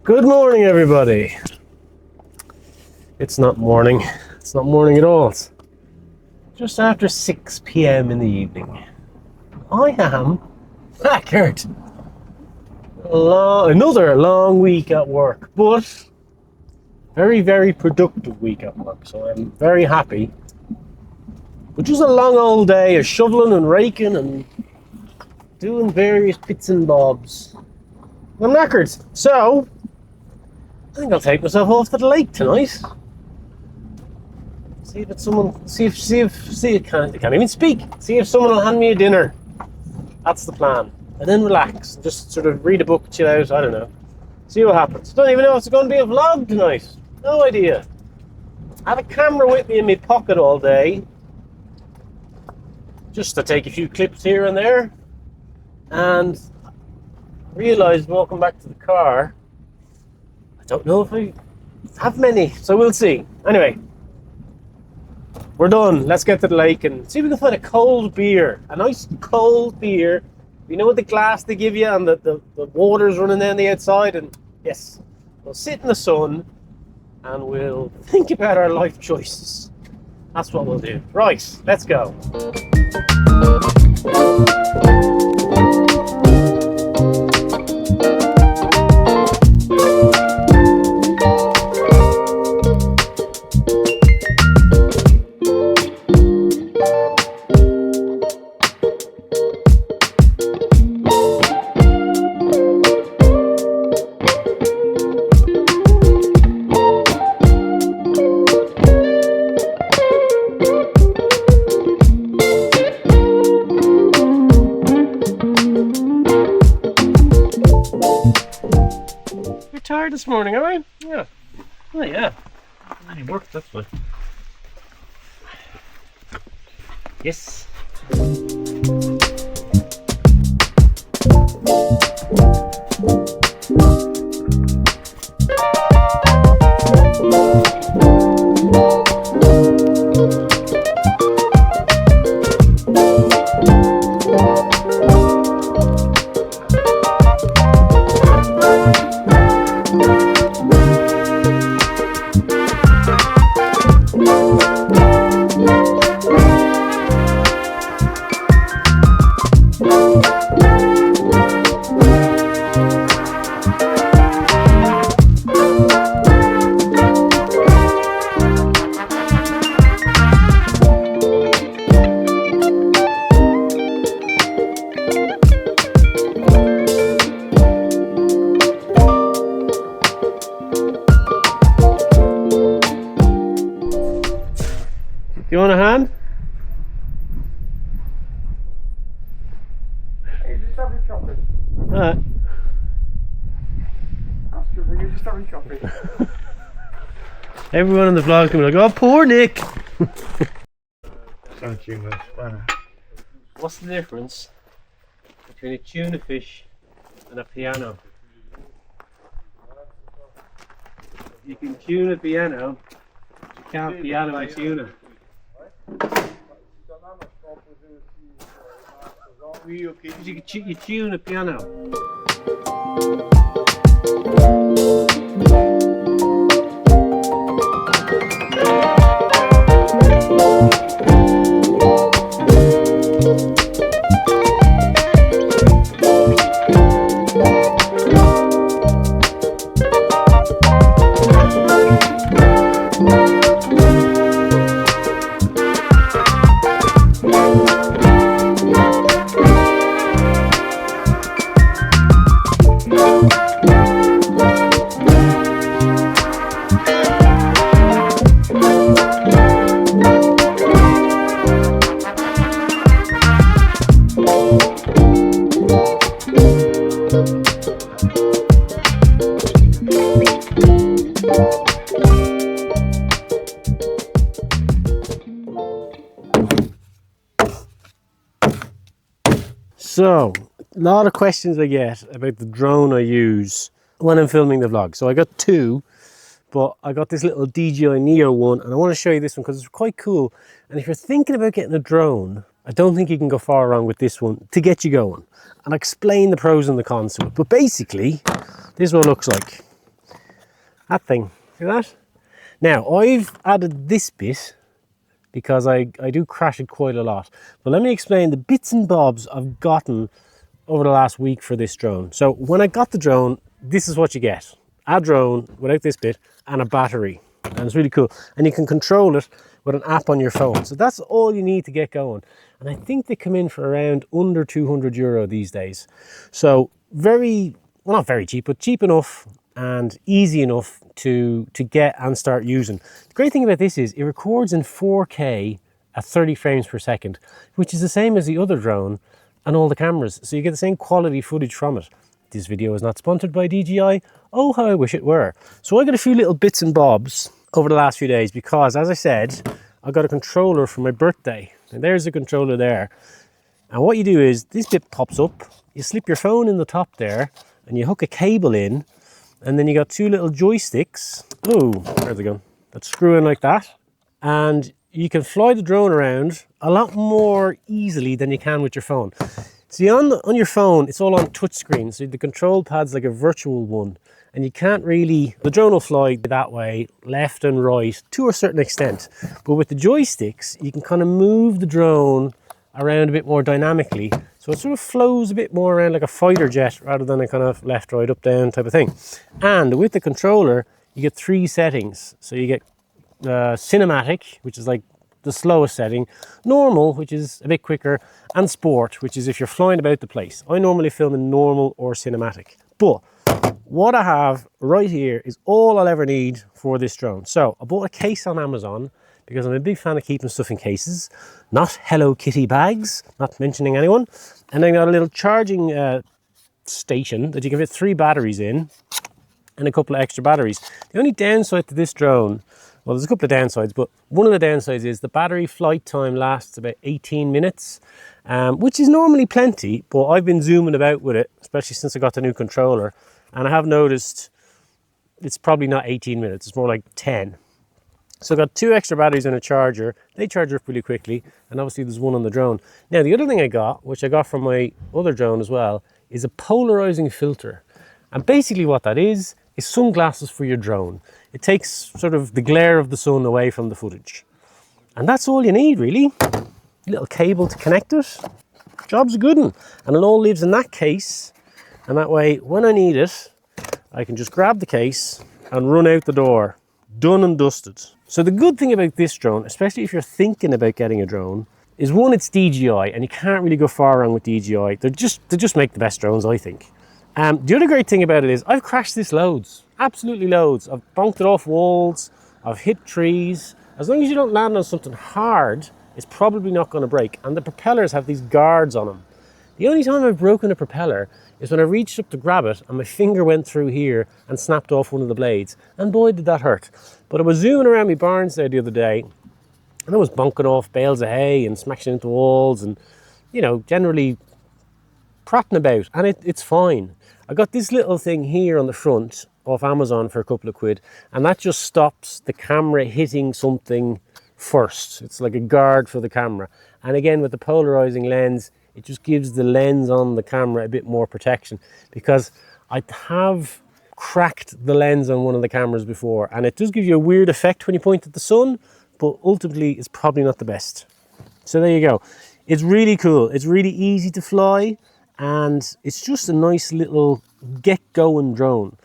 Good morning, everybody. It's not morning. It's not morning at all. It's just after 6 p.m. in the evening. I am knackered. Another long week at work, but very, very productive week at work. So I'm very happy. But just a long old day of shoveling and raking and doing various bits and bobs. I'm knackered. So I think I'll take myself off to the lake tonight. See if I can't even speak. See if someone will hand me a dinner. That's the plan. And then relax. Just sort of read a book, chill out, I don't know. See what happens. Don't even know if it's going to be a vlog tonight. No idea. I have a camera with me in my pocket all day. Just to take a few clips here and there. And realised walking back to the car, don't know if I have many, so we'll see. Anyway, we're done. Let's get to the lake and see if we can find a cold beer. A nice cold beer. You know, with the glass they give you and the water's running down the outside. And yes, we'll sit in the sun and we'll think about our life choices. That's what we'll do. Right, let's go. Tired this morning, am I? Yeah. Oh yeah. I worked, that's fine. Yes. Do you want a hand? Hey, just having shopping. Alright. You're just having shopping. Everyone in the vlog can be like, oh, poor Nick! What's the difference between a tuna fish and a piano? You can tune a piano, but you can't piano a tuna. You tune a piano. So, a lot of questions I get about the drone I use when I'm filming the vlog. So I got two, but I got this little DJI Neo one, and I want to show you this one because it's quite cool. And if you're thinking about getting a drone, I don't think you can go far wrong with this one to get you going. And I explain the pros and the cons to it. But basically, this is what it looks like. That thing, see that? Now, I've added this bit because I do crash it quite a lot. But let me explain the bits and bobs I've gotten over the last week for this drone. So when I got the drone, this is what you get. A drone without this bit and a battery. And it's really cool. And you can control it with an app on your phone. So that's all you need to get going. And I think they come in for around under €200 these days. So very, well, not very cheap, but cheap enough and easy enough to get and start using. The great thing about this is it records in 4K at 30 frames per second, which is the same as the other drone and all the cameras. So you get the same quality footage from it. This video is not sponsored by DJI. Oh, how I wish it were. So I got a few little bits and bobs over the last few days because, as I said, I got a controller for my birthday. And there's the controller there. And what you do is this bit pops up, you slip your phone in the top there, and you hook a cable in, and then you got two little joysticks. Oh, where's it going? That screw in like that. And you can fly the drone around a lot more easily than you can with your phone. See, on your phone, it's all on touch screen. So the control pad's like a virtual one. And you can't really, the drone will fly that way, left and right, to a certain extent. But with the joysticks, you can kind of move the drone around a bit more dynamically. So it sort of flows a bit more around like a fighter jet rather than a kind of left, right, up, down type of thing. And with the controller, you get 3 settings. So you get cinematic, which is like the slowest setting, normal, which is a bit quicker, and sport, which is if you're flying about the place. I normally film in normal or cinematic. But what I have right here is all I'll ever need for this drone. So I bought a case on Amazon because I'm a big fan of keeping stuff in cases, not Hello Kitty bags, not mentioning anyone. And then I got a little charging station that you can fit 3 batteries in and a couple of extra batteries. The only downside to this drone, well, there's a couple of downsides, but one of the downsides is the battery flight time lasts about 18 minutes, which is normally plenty, but I've been zooming about with it, especially since I got the new controller, and I have noticed it's probably not 18 minutes, it's more like 10. So I've got 2 extra batteries and a charger. They charge up really quickly, and obviously there's one on the drone. Now, the other thing I got, which I got from my other drone as well, is a polarizing filter. And basically what that is sunglasses for your drone. It takes sort of the glare of the sun away from the footage. And that's all you need, really. A little cable to connect it. Job's a good one. And it all lives in that case. And that way, when I need it, I can just grab the case and run out the door. Done and dusted. So the good thing about this drone, especially if you're thinking about getting a drone, is one, it's DJI, and you can't really go far wrong with DJI. They just make the best drones, I think. The other great thing about it is I've crashed this loads, absolutely loads. I've bonked it off walls, I've hit trees. As long as you don't land on something hard, it's probably not going to break. And the propellers have these guards on them. The only time I've broken a propeller is when I reached up to grab it and my finger went through here and snapped off one of the blades. And boy, did that hurt. But I was zooming around my barns there the other day and I was bonking off bales of hay and smashing into walls and, you know, generally prattling about. And it's fine. I got this little thing here on the front off Amazon for a couple of quid, and that just stops the camera hitting something first. It's like a guard for the camera. And again, with the polarizing lens, it just gives the lens on the camera a bit more protection, because I have cracked the lens on one of the cameras before, and it does give you a weird effect when you point at the sun, but ultimately it's probably not the best. So there you go. It's really cool. It's really easy to fly, and it's just a nice little get-going drone.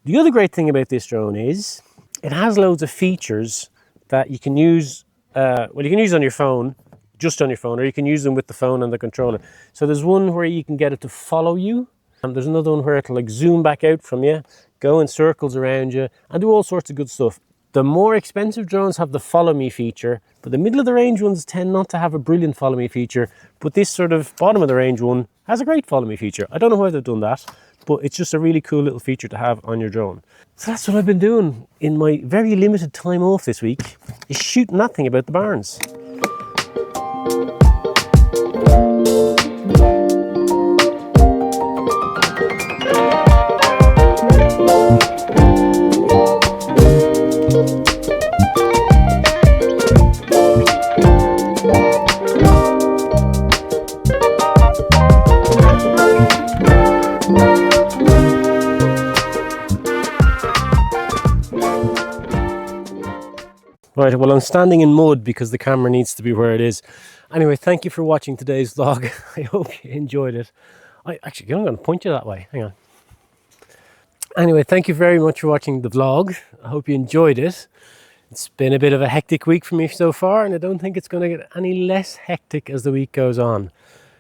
The other great thing about this drone is it has loads of features that you can use, well, you can use on your phone, just on your phone, or you can use them with the phone and the controller. So there's one where you can get it to follow you, and there's another one where it'll like zoom back out from you, go in circles around you, and do all sorts of good stuff. The more expensive drones have the follow me feature, but the middle of the range ones tend not to have a brilliant follow me feature, but this sort of bottom of the range one has a great follow me feature. I don't know why they've done that, but it's just a really cool little feature to have on your drone. So that's what I've been doing in my very limited time off this week, is shooting that thing about the barns. Right, well, I'm standing in mud because the camera needs to be where it is. Anyway, thank you for watching today's vlog. I hope you enjoyed it. Actually, I'm going to point you that way. Hang on. Anyway, thank you very much for watching the vlog. I hope you enjoyed it. It's been a bit of a hectic week for me so far, and I don't think it's going to get any less hectic as the week goes on.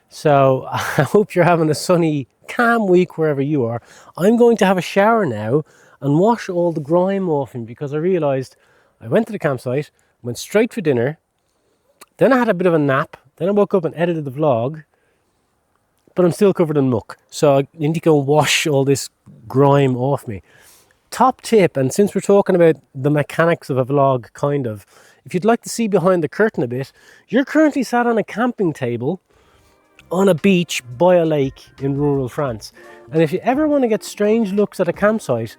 So I hope you're having a sunny, calm week wherever you are. I'm going to have a shower now and wash all the grime off me, because I realised I went to the campsite, went straight for dinner, then I had a bit of a nap, then I woke up and edited the vlog, but I'm still covered in muck. So I need to go and wash all this grime off me. Top tip, and since we're talking about the mechanics of a vlog, kind of, if you'd like to see behind the curtain a bit, you're currently sat on a camping table on a beach by a lake in rural France. And if you ever want to get strange looks at a campsite,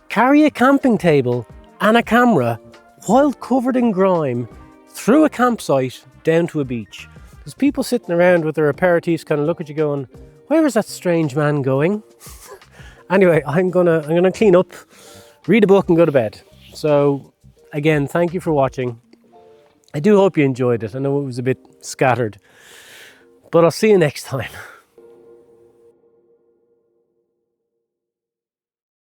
carry a camping table and a camera while covered in grime through a campsite down to a beach. There's people sitting around with their aperitifs kind of look at you going, where is that strange man going? Anyway, I'm gonna clean up, read a book and go to bed. So again, thank you for watching. I do hope you enjoyed it. I know it was a bit scattered, but I'll see you next time.